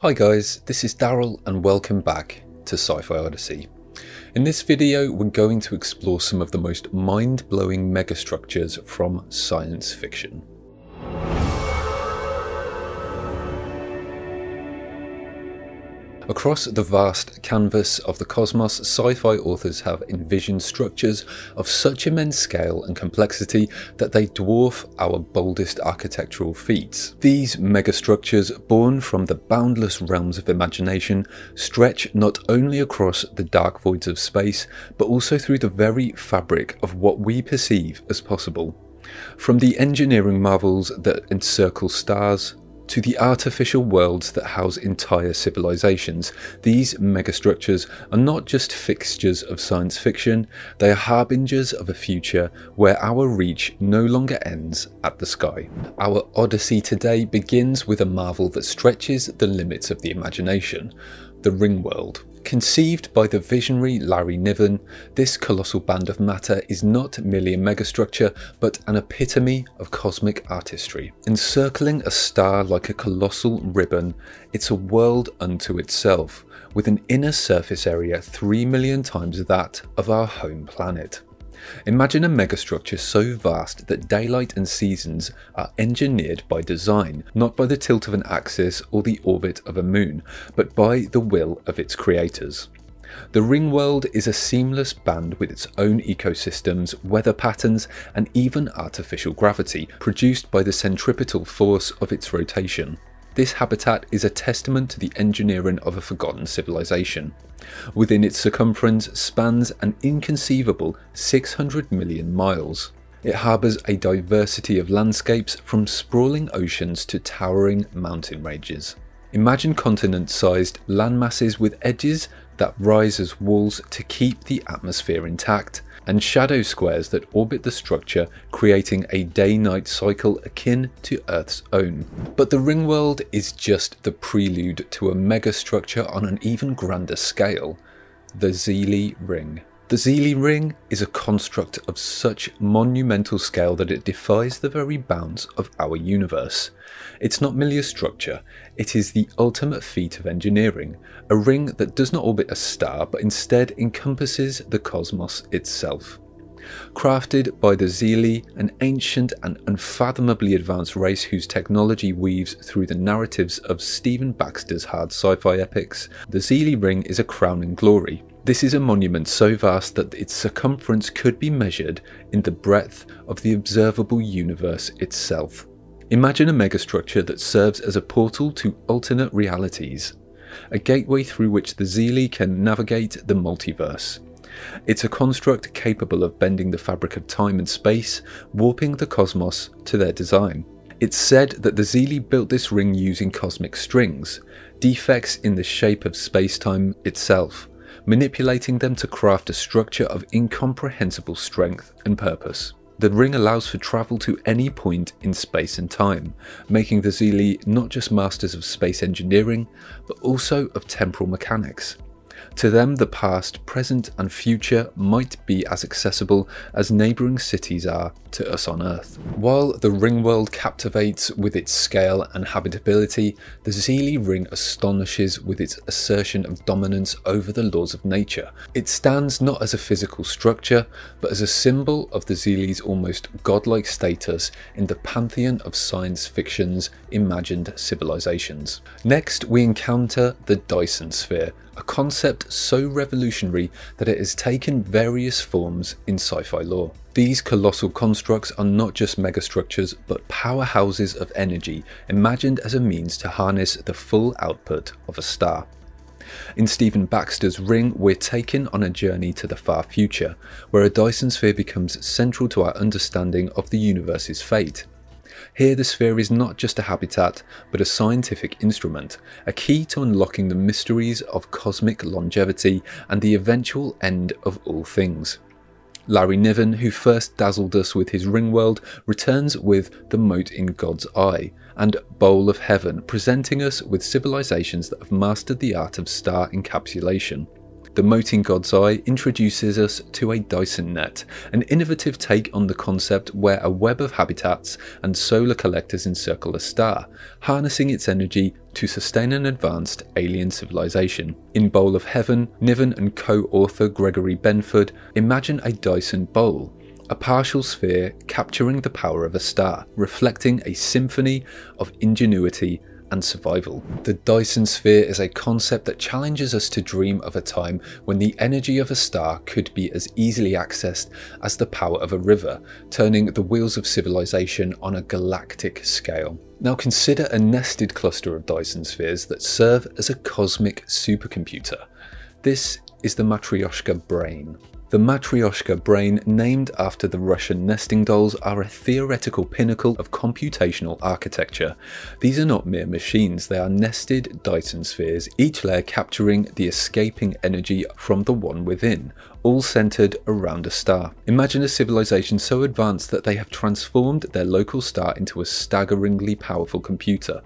Hi guys, this is Daryl and welcome back to Sci-Fi Odyssey. In this video we're going to explore some of the most mind-blowing megastructures from science fiction. Across the vast canvas of the cosmos, sci-fi authors have envisioned structures of such immense scale and complexity that they dwarf our boldest architectural feats. These megastructures, born from the boundless realms of imagination, stretch not only across the dark voids of space, but also through the very fabric of what we perceive as possible. From the engineering marvels that encircle stars, to the artificial worlds that house entire civilizations, these megastructures are not just fixtures of science fiction, they are harbingers of a future where our reach no longer ends at the sky. Our Odyssey today begins with a marvel that stretches the limits of the imagination, the Ringworld. Conceived by the visionary Larry Niven, this colossal band of matter is not merely a megastructure, but an epitome of cosmic artistry. Encircling a star like a colossal ribbon, it's a world unto itself, with an inner surface area 3 million times that of our home planet. Imagine a megastructure so vast that daylight and seasons are engineered by design, not by the tilt of an axis or the orbit of a moon, but by the will of its creators. The Ringworld is a seamless band with its own ecosystems, weather patterns, and even artificial gravity, produced by the centripetal force of its rotation. This habitat is a testament to the engineering of a forgotten civilization. Within its circumference spans an inconceivable 600 million miles. It harbours a diversity of landscapes from sprawling oceans to towering mountain ranges. Imagine continent-sized landmasses with edges that rise as walls to keep the atmosphere intact, and shadow squares that orbit the structure, creating a day-night cycle akin to Earth's own. But the Ringworld is just the prelude to a megastructure on an even grander scale, the Zeely Ring. The Zeely Ring is a construct of such monumental scale that it defies the very bounds of our universe. It's not merely a structure, it is the ultimate feat of engineering, a ring that does not orbit a star but instead encompasses the cosmos itself. Crafted by the Zeely, an ancient and unfathomably advanced race whose technology weaves through the narratives of Stephen Baxter's hard sci-fi epics, the Zeely Ring is a crowning glory. This is a monument so vast that its circumference could be measured in the breadth of the observable universe itself. Imagine a megastructure that serves as a portal to alternate realities, a gateway through which the Zeely can navigate the multiverse. It's a construct capable of bending the fabric of time and space, warping the cosmos to their design. It's said that the Zeely built this ring using cosmic strings, defects in the shape of space-time itself, manipulating them to craft a structure of incomprehensible strength and purpose. The ring allows for travel to any point in space and time, making the Zeely not just masters of space engineering, but also of temporal mechanics. To them, the past, present and future might be as accessible as neighbouring cities are to us on Earth. While the Ringworld captivates with its scale and habitability, the Zeely Ring astonishes with its assertion of dominance over the laws of nature. It stands not as a physical structure, but as a symbol of the Zeely's almost godlike status in the pantheon of science fiction's imagined civilizations. Next, we encounter the Dyson Sphere, a concept so revolutionary that it has taken various forms in sci-fi lore. These colossal constructs are not just megastructures, but powerhouses of energy imagined as a means to harness the full output of a star. In Stephen Baxter's Ring, we're taken on a journey to the far future, where a Dyson Sphere becomes central to our understanding of the universe's fate. Here the sphere is not just a habitat, but a scientific instrument, a key to unlocking the mysteries of cosmic longevity and the eventual end of all things. Larry Niven, who first dazzled us with his Ringworld, returns with The Mote in God's Eye and Bowl of Heaven, presenting us with civilizations that have mastered the art of star encapsulation. The Moting God's Eye introduces us to a Dyson net, an innovative take on the concept where a web of habitats and solar collectors encircle a star, harnessing its energy to sustain an advanced alien civilization. In Bowl of Heaven, Niven and co-author Gregory Benford imagine a Dyson bowl, a partial sphere capturing the power of a star, reflecting a symphony of ingenuity and survival. The Dyson sphere is a concept that challenges us to dream of a time when the energy of a star could be as easily accessed as the power of a river, turning the wheels of civilization on a galactic scale. Now consider a nested cluster of Dyson spheres that serve as a cosmic supercomputer. This is the Matryoshka Brain. The Matryoshka Brain, named after the Russian nesting dolls, are a theoretical pinnacle of computational architecture. These are not mere machines, they are nested Dyson spheres, each layer capturing the escaping energy from the one within, all centered around a star. Imagine a civilization so advanced that they have transformed their local star into a staggeringly powerful computer.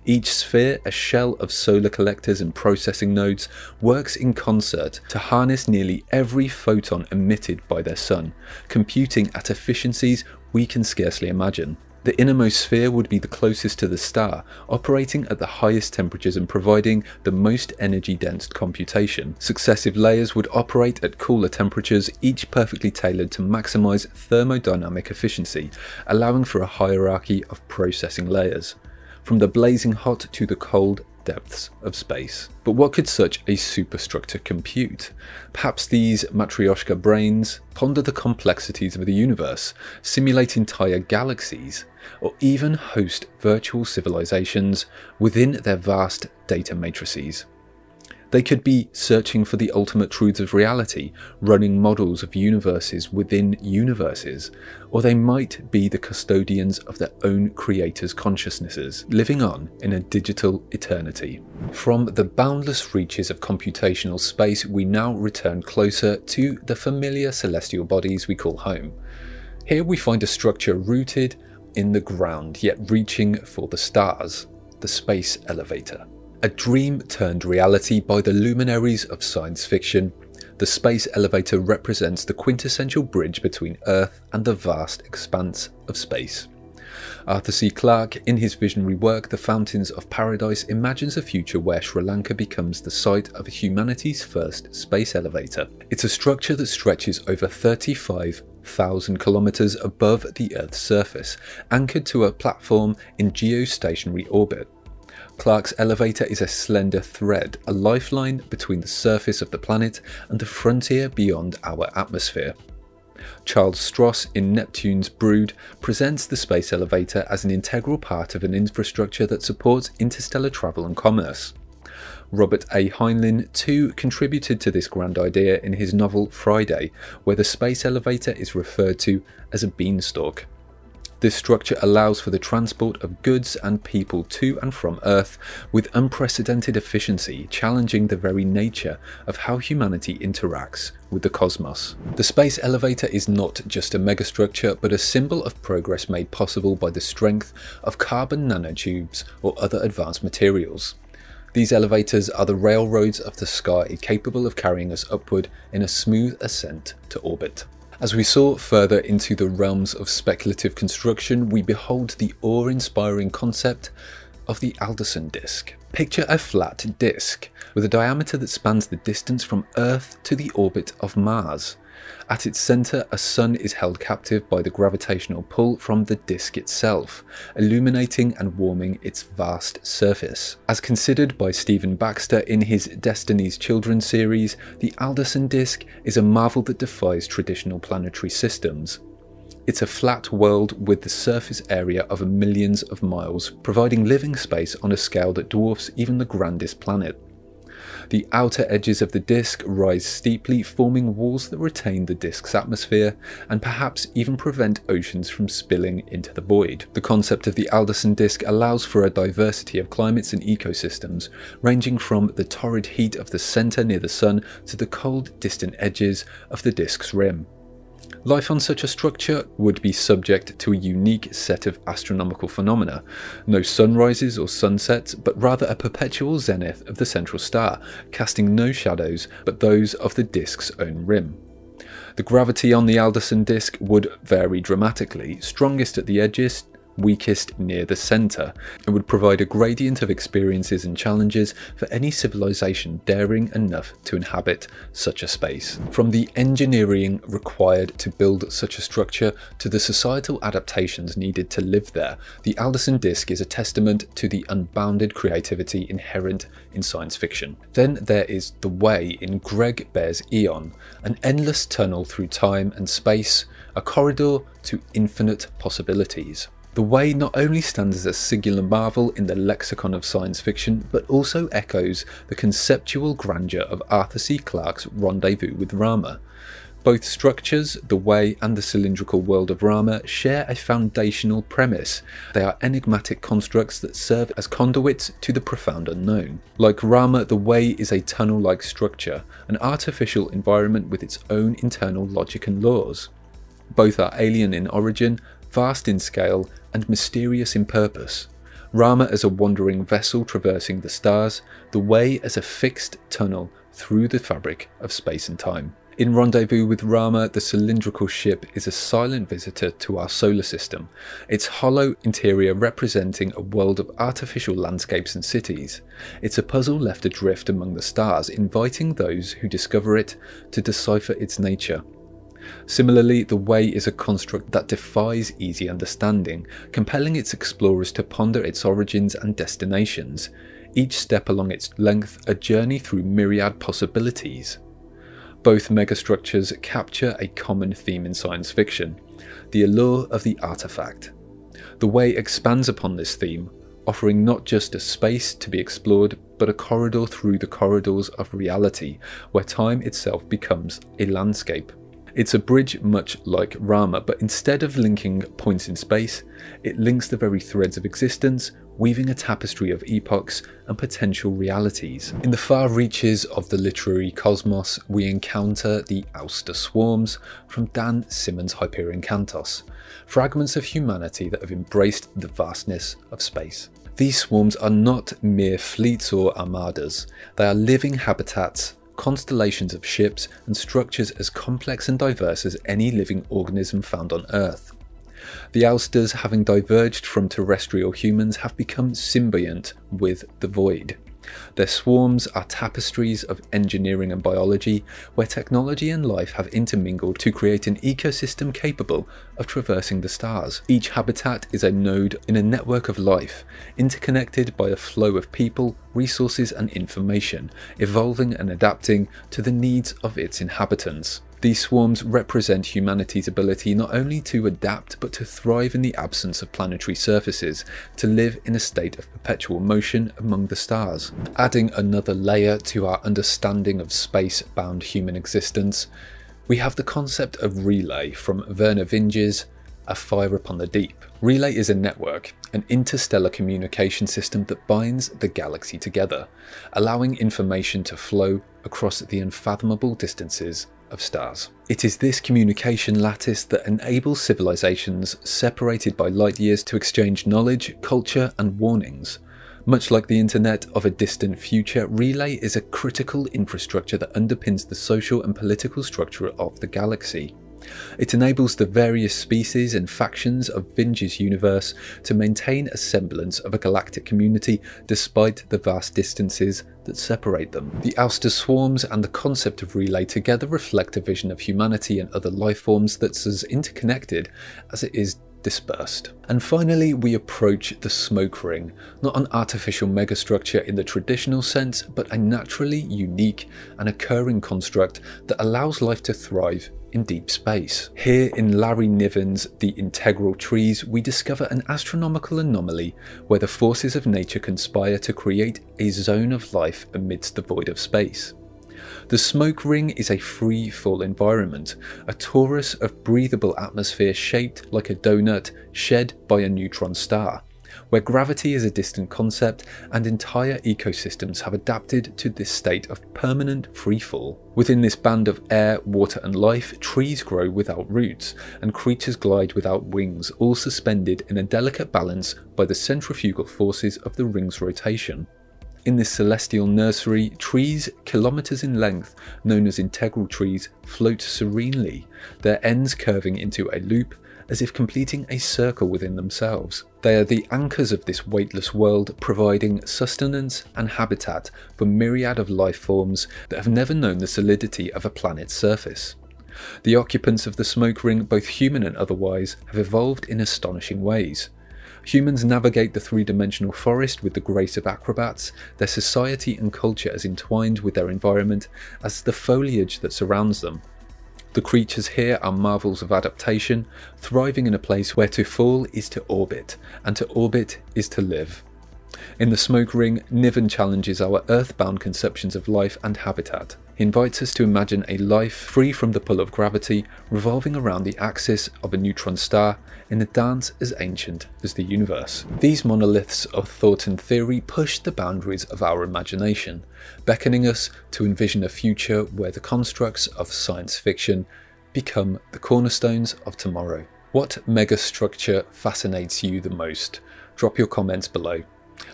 Each sphere, a shell of solar collectors and processing nodes, works in concert to harness nearly every photon emitted by their sun, computing at efficiencies we can scarcely imagine. The innermost sphere would be the closest to the star, operating at the highest temperatures and providing the most energy-dense computation. Successive layers would operate at cooler temperatures, each perfectly tailored to maximize thermodynamic efficiency, allowing for a hierarchy of processing layers, from the blazing hot to the cold depths of space. But what could such a superstructure compute? Perhaps these Matryoshka brains ponder the complexities of the universe, simulate entire galaxies, or even host virtual civilizations within their vast data matrices. They could be searching for the ultimate truths of reality, running models of universes within universes, or they might be the custodians of their own creators' consciousnesses, living on in a digital eternity. From the boundless reaches of computational space, we now return closer to the familiar celestial bodies we call home. Here we find a structure rooted in the ground, yet reaching for the stars, the space elevator. A dream turned reality by the luminaries of science fiction, the space elevator represents the quintessential bridge between Earth and the vast expanse of space. Arthur C. Clarke, in his visionary work The Fountains of Paradise, imagines a future where Sri Lanka becomes the site of humanity's first space elevator. It's a structure that stretches over 35,000 kilometers above the Earth's surface, anchored to a platform in geostationary orbit. Clarke's elevator is a slender thread, a lifeline between the surface of the planet and the frontier beyond our atmosphere. Charles Stross, in Neptune's Brood, presents the space elevator as an integral part of an infrastructure that supports interstellar travel and commerce. Robert A. Heinlein too contributed to this grand idea in his novel Friday, where the space elevator is referred to as a beanstalk. This structure allows for the transport of goods and people to and from Earth with unprecedented efficiency, challenging the very nature of how humanity interacts with the cosmos. The space elevator is not just a megastructure, but a symbol of progress made possible by the strength of carbon nanotubes or other advanced materials. These elevators are the railroads of the sky, capable of carrying us upward in a smooth ascent to orbit. As we soar further into the realms of speculative construction, we behold the awe-inspiring concept of the Alderson disk. Picture a flat disk with a diameter that spans the distance from Earth to the orbit of Mars. At its centre, a sun is held captive by the gravitational pull from the disk itself, illuminating and warming its vast surface. As considered by Stephen Baxter in his Destiny's Children series, the Alderson disk is a marvel that defies traditional planetary systems. It's a flat world with the surface area of millions of miles, providing living space on a scale that dwarfs even the grandest planet. The outer edges of the disk rise steeply, forming walls that retain the disk's atmosphere and perhaps even prevent oceans from spilling into the void. The concept of the Alderson disk allows for a diversity of climates and ecosystems, ranging from the torrid heat of the centre near the sun to the cold, distant edges of the disk's rim. Life on such a structure would be subject to a unique set of astronomical phenomena. No sunrises or sunsets, but rather a perpetual zenith of the central star, casting no shadows but those of the disk's own rim. The gravity on the Alderson disk would vary dramatically, strongest at the edges, weakest near the centre. It would provide a gradient of experiences and challenges for any civilization daring enough to inhabit such a space. From the engineering required to build such a structure to the societal adaptations needed to live there, the Alderson disk is a testament to the unbounded creativity inherent in science fiction. Then there is The Way in Greg Bear's Eon, an endless tunnel through time and space, a corridor to infinite possibilities. The Way not only stands as a singular marvel in the lexicon of science fiction, but also echoes the conceptual grandeur of Arthur C. Clarke's Rendezvous with Rama. Both structures, The Way and the cylindrical world of Rama, share a foundational premise. They are enigmatic constructs that serve as conduits to the profound unknown. Like Rama, The Way is a tunnel-like structure, an artificial environment with its own internal logic and laws. Both are alien in origin, vast in scale, and mysterious in purpose. Rama as a wandering vessel traversing the stars, The Way as a fixed tunnel through the fabric of space and time. In Rendezvous with Rama, the cylindrical ship is a silent visitor to our solar system, its hollow interior representing a world of artificial landscapes and cities. It's a puzzle left adrift among the stars, inviting those who discover it to decipher its nature. Similarly, The Way is a construct that defies easy understanding, compelling its explorers to ponder its origins and destinations, each step along its length a journey through myriad possibilities. Both megastructures capture a common theme in science fiction, the allure of the artifact. The Way expands upon this theme, offering not just a space to be explored, but a corridor through the corridors of reality, where time itself becomes a landscape. It's a bridge much like Rama, but instead of linking points in space, it links the very threads of existence, weaving a tapestry of epochs and potential realities. In the far reaches of the literary cosmos, we encounter the Auster Swarms from Dan Simmons' Hyperion Cantos, fragments of humanity that have embraced the vastness of space. These swarms are not mere fleets or armadas, they are living habitats, constellations of ships and structures as complex and diverse as any living organism found on Earth. The Austers, having diverged from terrestrial humans, have become symbiont with the void. Their swarms are tapestries of engineering and biology, where technology and life have intermingled to create an ecosystem capable of traversing the stars. Each habitat is a node in a network of life, interconnected by a flow of people, resources and information, evolving and adapting to the needs of its inhabitants. These swarms represent humanity's ability not only to adapt but to thrive in the absence of planetary surfaces, to live in a state of perpetual motion among the stars. Adding another layer to our understanding of space-bound human existence, we have the concept of relay from Vernor Vinge's A Fire Upon the Deep. Relay is a network, an interstellar communication system that binds the galaxy together, allowing information to flow across the unfathomable distances of stars. It is this communication lattice that enables civilizations separated by light years to exchange knowledge, culture and warnings. Much like the internet of a distant future, Relay is a critical infrastructure that underpins the social and political structure of the galaxy. It enables the various species and factions of Vinge's universe to maintain a semblance of a galactic community despite the vast distances that separate them. The Auster Swarms and the concept of Relay together reflect a vision of humanity and other life forms that's as interconnected as it is dispersed. And finally, we approach the smoke ring, not an artificial megastructure in the traditional sense, but a naturally unique and occurring construct that allows life to thrive in deep space. Here in Larry Niven's The Integral Trees, we discover an astronomical anomaly where the forces of nature conspire to create a zone of life amidst the void of space. The smoke ring is a free-fall environment, a torus of breathable atmosphere shaped like a donut shed by a neutron star. where gravity is a distant concept and entire ecosystems have adapted to this state of permanent freefall. Within this band of air, water and life, trees grow without roots, and creatures glide without wings, all suspended in a delicate balance by the centrifugal forces of the ring's rotation. In this celestial nursery, trees, kilometres in length, known as integral trees, float serenely, their ends curving into a loop, as if completing a circle within themselves. They are the anchors of this weightless world, providing sustenance and habitat for myriad of life forms that have never known the solidity of a planet's surface. The occupants of the smoke ring, both human and otherwise, have evolved in astonishing ways. Humans navigate the three-dimensional forest with the grace of acrobats, their society and culture as entwined with their environment as the foliage that surrounds them. The creatures here are marvels of adaptation, thriving in a place where to fall is to orbit, and to orbit is to live. In the smoke ring, Niven challenges our earthbound conceptions of life and habitat. He invites us to imagine a life free from the pull of gravity, revolving around the axis of a neutron star in a dance as ancient as the universe. These monoliths of thought and theory push the boundaries of our imagination, beckoning us to envision a future where the constructs of science fiction become the cornerstones of tomorrow. What megastructure fascinates you the most? Drop your comments below.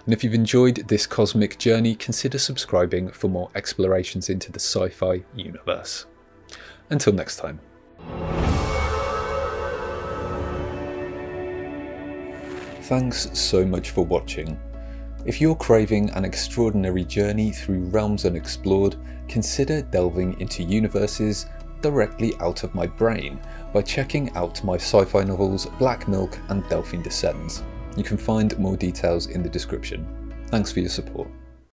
And if you've enjoyed this cosmic journey, consider subscribing for more explorations into the sci-fi universe. Until next time. Thanks so much for watching. If you're craving an extraordinary journey through realms unexplored, consider delving into universes directly out of my brain by checking out my sci-fi novels Black Milk and Delphine Descends. You can find more details in the description. Thanks for your support.